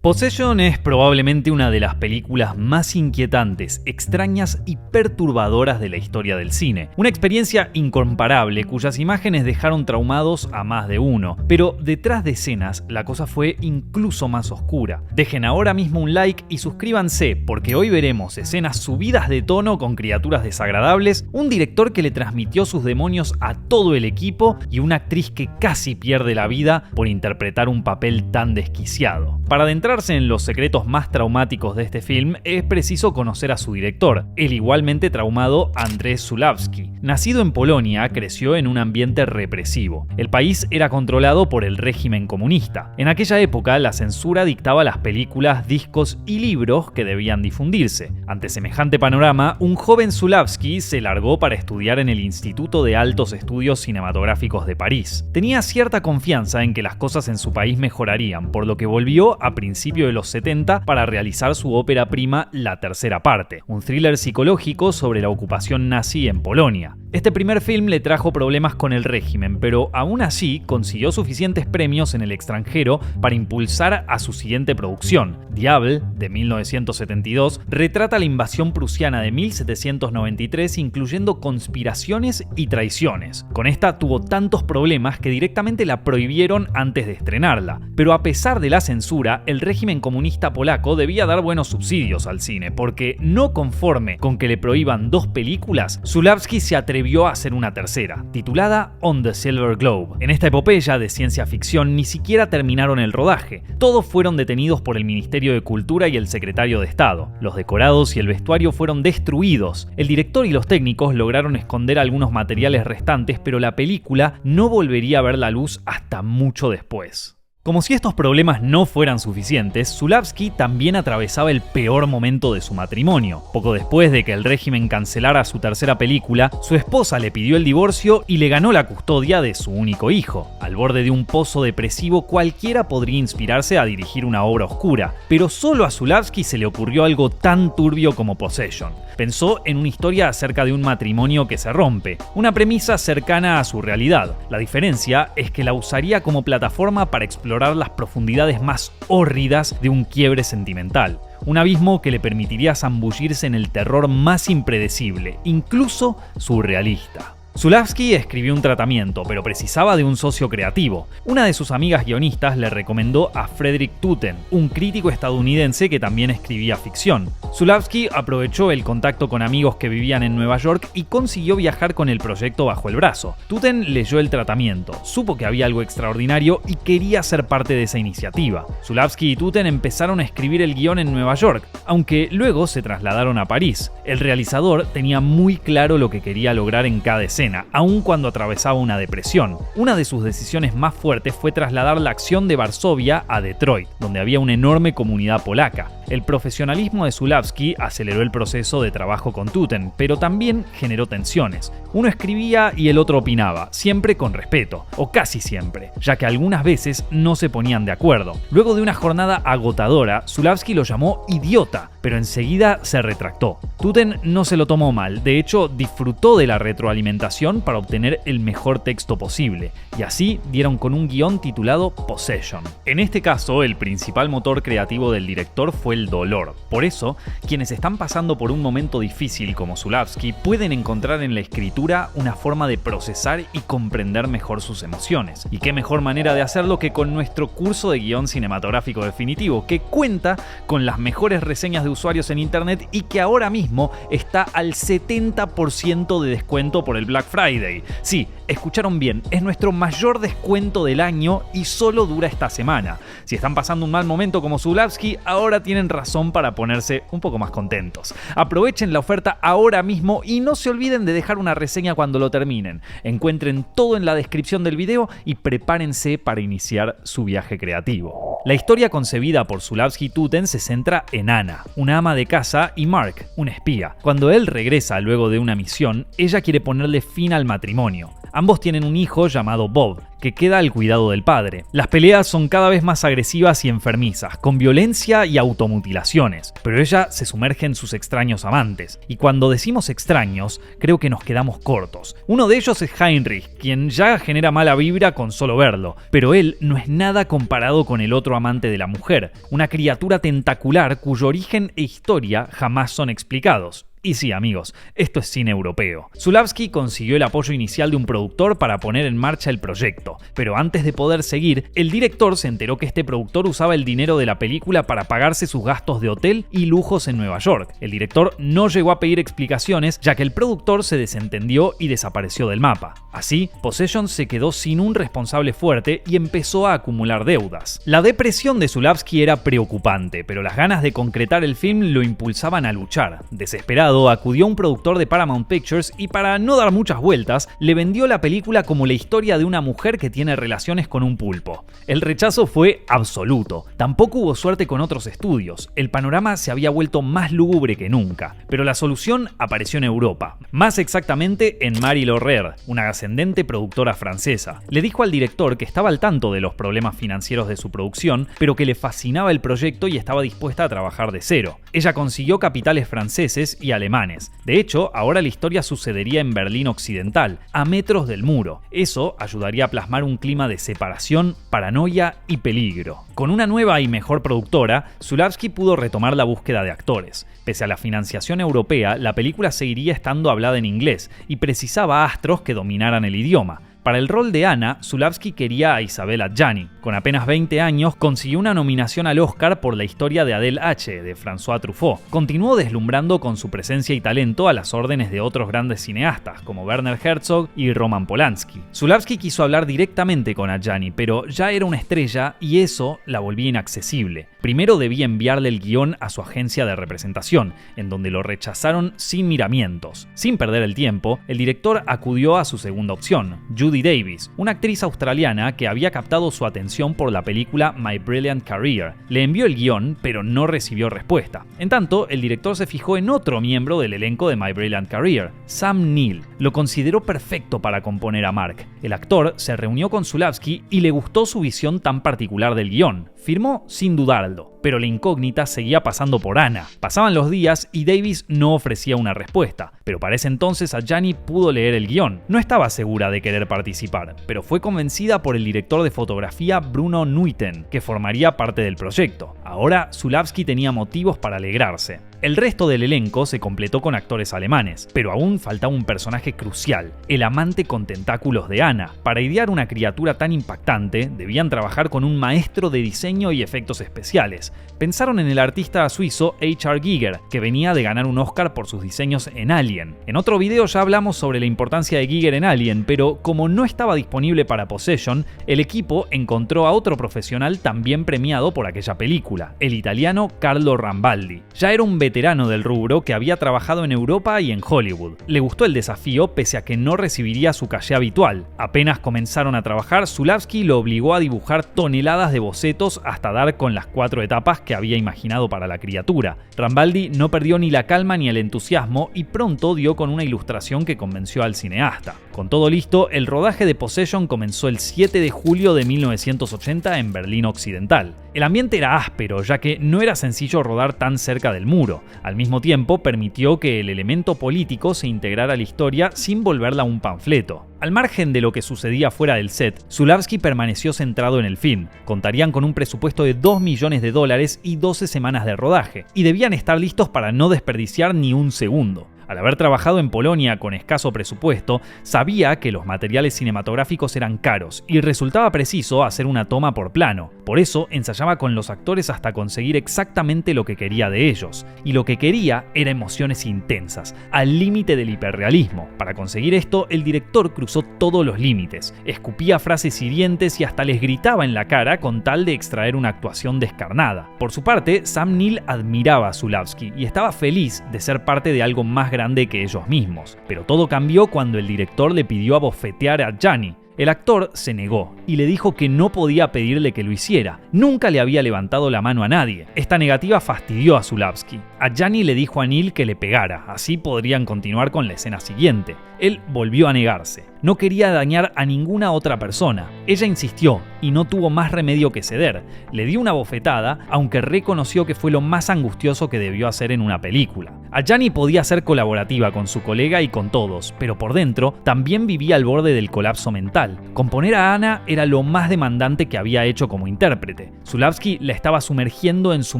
Possession es probablemente una de las películas más inquietantes, extrañas y perturbadoras de la historia del cine. Una experiencia incomparable cuyas imágenes dejaron traumados a más de uno. Pero detrás de escenas la cosa fue incluso más oscura. Dejen ahora mismo un like y suscríbanse porque hoy veremos escenas subidas de tono con criaturas desagradables, un director que le transmitió sus demonios a todo el equipo y una actriz que casi pierde la vida por interpretar un papel tan desquiciado. Para adentrarse en los secretos más traumáticos de este film, es preciso conocer a su director, el igualmente traumado Andrzej Zulawski. Nacido en Polonia, creció en un ambiente represivo. El país era controlado por el régimen comunista. En aquella época, la censura dictaba las películas, discos y libros que debían difundirse. Ante semejante panorama, un joven Zulawski se largó para estudiar en el Instituto de Altos Estudios Cinematográficos de París. Tenía cierta confianza en que las cosas en su país mejorarían, por lo que volvió a principios de los 70 para realizar su ópera prima La Tercera Parte, un thriller psicológico sobre la ocupación nazi en Polonia. Este primer film le trajo problemas con el régimen, pero aún así consiguió suficientes premios en el extranjero para impulsar a su siguiente producción. Diable, de 1972, retrata la invasión prusiana de 1793, incluyendo conspiraciones y traiciones. Con esta tuvo tantos problemas que directamente la prohibieron antes de estrenarla. Pero a pesar de la censura, el régimen comunista polaco debía dar buenos subsidios al cine, porque no conforme con que le prohíban 2 películas, Zulawski se atrevió a hacer una tercera, titulada On the Silver Globe. En esta epopeya de ciencia ficción ni siquiera terminaron el rodaje. Todos fueron detenidos por el Ministerio de Cultura y el Secretario de Estado. Los decorados y el vestuario fueron destruidos. El director y los técnicos lograron esconder algunos materiales restantes, pero la película no volvería a ver la luz hasta mucho después. Como si estos problemas no fueran suficientes, Zulawski también atravesaba el peor momento de su matrimonio. Poco después de que el régimen cancelara su tercera película, su esposa le pidió el divorcio y le ganó la custodia de su único hijo. Al borde de un pozo depresivo, cualquiera podría inspirarse a dirigir una obra oscura, pero solo a Zulawski se le ocurrió algo tan turbio como Possession. Pensó en una historia acerca de un matrimonio que se rompe, una premisa cercana a su realidad. La diferencia es que la usaría como plataforma para explorar las profundidades más hórridas de un quiebre sentimental. Un abismo que le permitiría zambullirse en el terror más impredecible, incluso surrealista. Zulawski escribió un tratamiento, pero precisaba de un socio creativo. Una de sus amigas guionistas le recomendó a Frederick Tutten, un crítico estadounidense que también escribía ficción. Zulawski aprovechó el contacto con amigos que vivían en Nueva York y consiguió viajar con el proyecto bajo el brazo. Tutten leyó el tratamiento, supo que había algo extraordinario y quería ser parte de esa iniciativa. Zulawski y Tutten empezaron a escribir el guión en Nueva York, aunque luego se trasladaron a París. El realizador tenía muy claro lo que quería lograr en cada escena, aun cuando atravesaba una depresión. Una de sus decisiones más fuertes fue trasladar la acción de Varsovia a Detroit, donde había una enorme comunidad polaca. El profesionalismo de Zulawski aceleró el proceso de trabajo con Tutten, pero también generó tensiones. Uno escribía y el otro opinaba, siempre con respeto, o casi siempre, ya que algunas veces no se ponían de acuerdo. Luego de una jornada agotadora, Zulawski lo llamó idiota, pero enseguida se retractó. Tutten no se lo tomó mal, de hecho disfrutó de la retroalimentación para obtener el mejor texto posible, y así dieron con un guión titulado Possession. En este caso, el principal motor creativo del director fue el dolor. Por eso, quienes están pasando por un momento difícil como Zulawski pueden encontrar en la escritura una forma de procesar y comprender mejor sus emociones. Y qué mejor manera de hacerlo que con nuestro curso de guión cinematográfico definitivo, que cuenta con las mejores reseñas de usuarios en internet y que ahora mismo está al 70% de descuento por el Black Friday. Sí, escucharon bien, es nuestro mayor descuento del año y solo dura esta semana. Si están pasando un mal momento como Zulawski, ahora tienen razón para ponerse un poco más contentos. Aprovechen la oferta ahora mismo y no se olviden de dejar una reseña cuando lo terminen. Encuentren todo en la descripción del video y prepárense para iniciar su viaje creativo. La historia concebida por Zulawski y Tutten se centra en Anna, una ama de casa, y Mark, un espía. Cuando él regresa luego de una misión, ella quiere ponerle fin al matrimonio. Ambos tienen un hijo llamado Bob, que queda al cuidado del padre. Las peleas son cada vez más agresivas y enfermizas, con violencia y automutilaciones, pero ella se sumerge en sus extraños amantes. Y cuando decimos extraños, creo que nos quedamos cortos. Uno de ellos es Heinrich, quien ya genera mala vibra con solo verlo, pero él no es nada comparado con el otro amante de la mujer, una criatura tentacular cuyo origen e historia jamás son explicados. Y sí, amigos, esto es cine europeo. Zulawski consiguió el apoyo inicial de un productor para poner en marcha el proyecto, pero antes de poder seguir, el director se enteró que este productor usaba el dinero de la película para pagarse sus gastos de hotel y lujos en Nueva York. El director no llegó a pedir explicaciones, ya que el productor se desentendió y desapareció del mapa. Así, Possession se quedó sin un responsable fuerte y empezó a acumular deudas. La depresión de Zulawski era preocupante, pero las ganas de concretar el film lo impulsaban a luchar. Desesperado, acudió a un productor de Paramount Pictures y, para no dar muchas vueltas, le vendió la película como la historia de una mujer que tiene relaciones con un pulpo. El rechazo fue absoluto. Tampoco hubo suerte con otros estudios. El panorama se había vuelto más lúgubre que nunca. Pero la solución apareció en Europa. Más exactamente en Marie Laurrer, una ascendente productora francesa. Le dijo al director que estaba al tanto de los problemas financieros de su producción, pero que le fascinaba el proyecto y estaba dispuesta a trabajar de cero. Ella consiguió capitales franceses y alemanes. De hecho, ahora la historia sucedería en Berlín Occidental, a metros del muro. Eso ayudaría a plasmar un clima de separación, paranoia y peligro. Con una nueva y mejor productora, Zulawski pudo retomar la búsqueda de actores. Pese a la financiación europea, la película seguiría estando hablada en inglés y precisaba astros que dominaran el idioma. Para el rol de Anna, Zulawski quería a Isabelle Adjani. Con apenas 20 años, consiguió una nominación al Oscar por La historia de Adèle H., de François Truffaut. Continuó deslumbrando con su presencia y talento a las órdenes de otros grandes cineastas, como Werner Herzog y Roman Polanski. Zulawski quiso hablar directamente con Adjani, pero ya era una estrella y eso la volvía inaccesible. Primero debía enviarle el guión a su agencia de representación, en donde lo rechazaron sin miramientos. Sin perder el tiempo, el director acudió a su segunda opción, Judy Davis, una actriz australiana que había captado su atención por la película My Brilliant Career. Le envió el guión, pero no recibió respuesta. En tanto, el director se fijó en otro miembro del elenco de My Brilliant Career, Sam Neill. Lo consideró perfecto para componer a Mark. El actor se reunió con Zulawski y le gustó su visión tan particular del guión. Firmó sin dudarlo, pero la incógnita seguía pasando por Anna. Pasaban los días y Davis no ofrecía una respuesta, pero para ese entonces Adjani pudo leer el guión. No estaba segura de querer participar, pero fue convencida por el director de fotografía Bruno Nuiten, que formaría parte del proyecto. Ahora Zulawski tenía motivos para alegrarse. El resto del elenco se completó con actores alemanes, pero aún faltaba un personaje crucial, el amante con tentáculos de Anna. Para idear una criatura tan impactante, debían trabajar con un maestro de diseño y efectos especiales. Pensaron en el artista suizo H.R. Giger, que venía de ganar un Oscar por sus diseños en Alien. En otro video ya hablamos sobre la importancia de Giger en Alien, pero como no estaba disponible para Possession, el equipo encontró a otro profesional también premiado por aquella película, el italiano Carlo Rambaldi. Ya era un veterano del rubro que había trabajado en Europa y en Hollywood. Le gustó el desafío pese a que no recibiría su caché habitual. Apenas comenzaron a trabajar, Zulawski lo obligó a dibujar toneladas de bocetos hasta dar con las 4 etapas que había imaginado para la criatura. Rambaldi no perdió ni la calma ni el entusiasmo y pronto dio con una ilustración que convenció al cineasta. Con todo listo, el rodaje de Possession comenzó el 7 de julio de 1980 en Berlín Occidental. El ambiente era áspero, ya que no era sencillo rodar tan cerca del muro. Al mismo tiempo, permitió que el elemento político se integrara a la historia sin volverla un panfleto. Al margen de lo que sucedía fuera del set, Zulawski permaneció centrado en el film. Contarían con un presupuesto de $2 millones y 12 semanas de rodaje, y debían estar listos para no desperdiciar ni un segundo. Al haber trabajado en Polonia con escaso presupuesto, sabía que los materiales cinematográficos eran caros y resultaba preciso hacer una toma por plano. Por eso ensayaba con los actores hasta conseguir exactamente lo que quería de ellos. Y lo que quería era emociones intensas, al límite del hiperrealismo. Para conseguir esto, el director cruzó todos los límites. Escupía frases hirientes y hasta les gritaba en la cara con tal de extraer una actuación descarnada. Por su parte, Sam Neill admiraba a Zulawski y estaba feliz de ser parte de algo más grande que ellos mismos. Pero todo cambió cuando el director le pidió abofetear a Adjani. El actor se negó y le dijo que no podía pedirle que lo hiciera. Nunca le había levantado la mano a nadie. Esta negativa fastidió a Zulawski. Adjani le dijo a Neal que le pegara, así podrían continuar con la escena siguiente. Él volvió a negarse. No quería dañar a ninguna otra persona. Ella insistió y no tuvo más remedio que ceder. Le dio una bofetada, aunque reconoció que fue lo más angustioso que debió hacer en una película. Adjani podía ser colaborativa con su colega y con todos, pero por dentro también vivía al borde del colapso mental. Componer a Anna era lo más demandante que había hecho como intérprete. Zulawski la estaba sumergiendo en su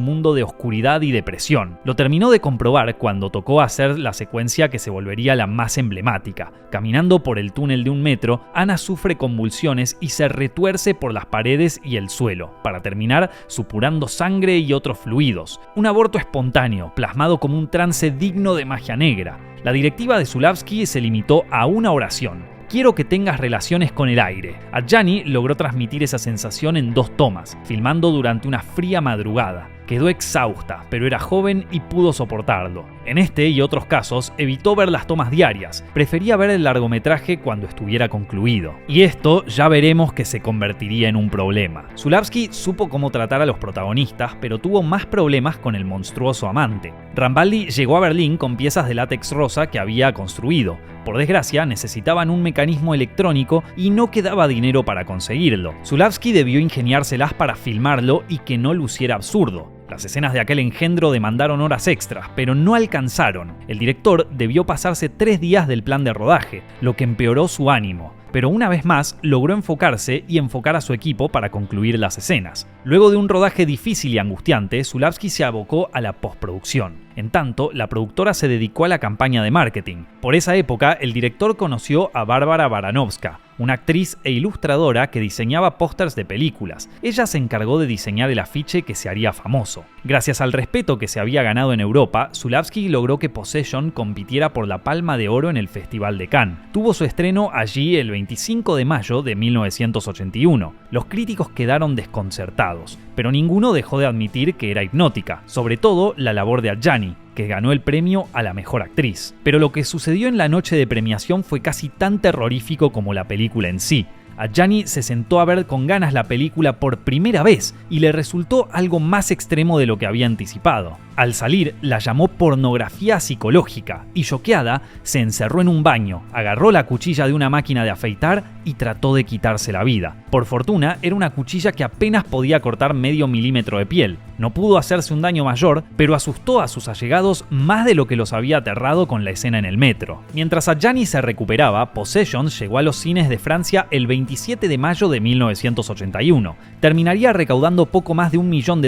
mundo de oscuridad y depresión. Lo terminó de comprobar cuando tocó hacer la secuencia que se volvería la más emblemática. Caminando por el túnel de un metro, Anna sufre convulsiones y se retuerce por las paredes y el suelo, para terminar supurando sangre y otros fluidos. Un aborto espontáneo, plasmado como un trance digno de magia negra. La directiva de Zulawski se limitó a una oración: quiero que tengas relaciones con el aire. Adjani logró transmitir esa sensación en 2 tomas, filmando durante una fría madrugada. Quedó exhausta, pero era joven y pudo soportarlo. En este y otros casos, evitó ver las tomas diarias. Prefería ver el largometraje cuando estuviera concluido. Y esto ya veremos que se convertiría en un problema. Zulawski supo cómo tratar a los protagonistas, pero tuvo más problemas con el monstruoso amante. Rambaldi llegó a Berlín con piezas de látex rosa que había construido. Por desgracia, necesitaban un mecanismo electrónico y no quedaba dinero para conseguirlo. Zulawski debió ingeniárselas para filmarlo y que no luciera absurdo. Las escenas de aquel engendro demandaron horas extras, pero no alcanzaron. El director debió pasarse 3 días del plan de rodaje, lo que empeoró su ánimo. Pero una vez más logró enfocarse y enfocar a su equipo para concluir las escenas. Luego de un rodaje difícil y angustiante, Zulawski se abocó a la postproducción. En tanto, la productora se dedicó a la campaña de marketing. Por esa época, el director conoció a Bárbara Baranovska, una actriz e ilustradora que diseñaba pósters de películas. Ella se encargó de diseñar el afiche que se haría famoso. Gracias al respeto que se había ganado en Europa, Zulawski logró que Possession compitiera por la Palma de Oro en el Festival de Cannes. Tuvo su estreno allí el 25 de mayo de 1981. Los críticos quedaron desconcertados, pero ninguno dejó de admitir que era hipnótica, sobre todo la labor de Adjani, que ganó el premio a la mejor actriz. Pero lo que sucedió en la noche de premiación fue casi tan terrorífico como la película en sí. Adjani se sentó a ver con ganas la película por primera vez y le resultó algo más extremo de lo que había anticipado. Al salir, la llamó pornografía psicológica y, choqueada, se encerró en un baño, agarró la cuchilla de una máquina de afeitar y trató de quitarse la vida. Por fortuna, era una cuchilla que apenas podía cortar medio milímetro de piel. No pudo hacerse un daño mayor, pero asustó a sus allegados más de lo que los había aterrado con la escena en el metro. Mientras Adjani se recuperaba, Possession llegó a los cines de Francia el 27 de mayo de 1981. Terminaría recaudando poco más de $1 millón,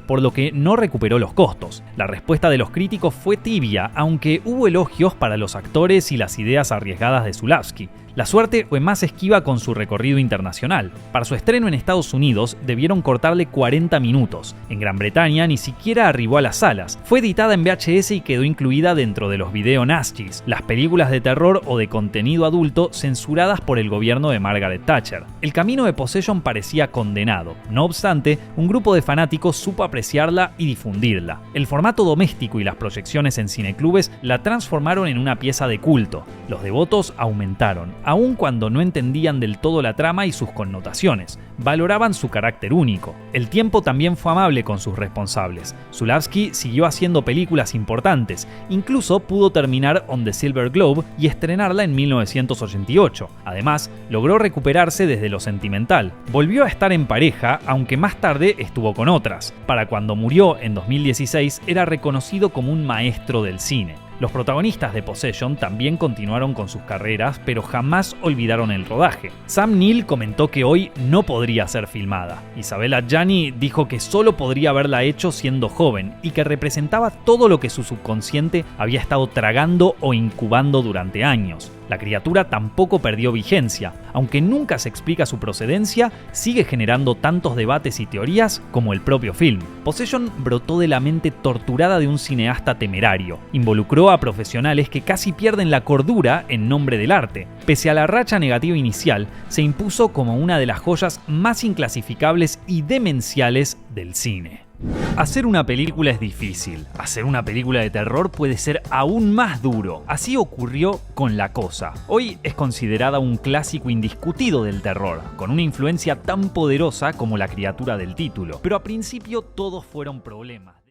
por lo que no recuperó los costos. La respuesta de los críticos fue tibia, aunque hubo elogios para los actores y las ideas arriesgadas de Zulawski. La suerte fue más esquiva con su recorrido internacional. Para su estreno en Estados Unidos debieron cortarle 40 minutos. En Gran Bretaña ni siquiera arribó a las salas. Fue editada en VHS y quedó incluida dentro de los video nasties, las películas de terror o de contenido adulto censuradas por el gobierno de Margaret Thatcher. El camino de Possession parecía condenado. No obstante, un grupo de fanáticos supo apreciarla y difundirla. El formato doméstico y las proyecciones en cineclubes la transformaron en una pieza de culto. Los devotos aumentaron, aun cuando no entendían del todo la trama y sus connotaciones. Valoraban su carácter único. El tiempo también fue amable con sus responsables. Zulawski siguió haciendo películas importantes, incluso pudo terminar On the Silver Globe y estrenarla en 1988. Además, logró recuperarse desde lo sentimental. Volvió a estar en pareja, aunque más tarde estuvo con otras. Para cuando murió en 2016, era reconocido como un maestro del cine. Los protagonistas de Possession también continuaron con sus carreras, pero jamás olvidaron el rodaje. Sam Neill comentó que hoy no podría ser filmada. Isabelle Adjani dijo que solo podría haberla hecho siendo joven y que representaba todo lo que su subconsciente había estado tragando o incubando durante años. La criatura tampoco perdió vigencia. Aunque nunca se explica su procedencia, sigue generando tantos debates y teorías como el propio film. Possession brotó de la mente torturada de un cineasta temerario. Involucró a profesionales que casi pierden la cordura en nombre del arte. Pese a la racha negativa inicial, se impuso como una de las joyas más inclasificables y demenciales del cine. Hacer una película es difícil. Hacer una película de terror puede ser aún más duro. Así ocurrió con La Cosa. Hoy es considerada un clásico indiscutido del terror, con una influencia tan poderosa como la criatura del título. Pero a principio todos fueron problemas.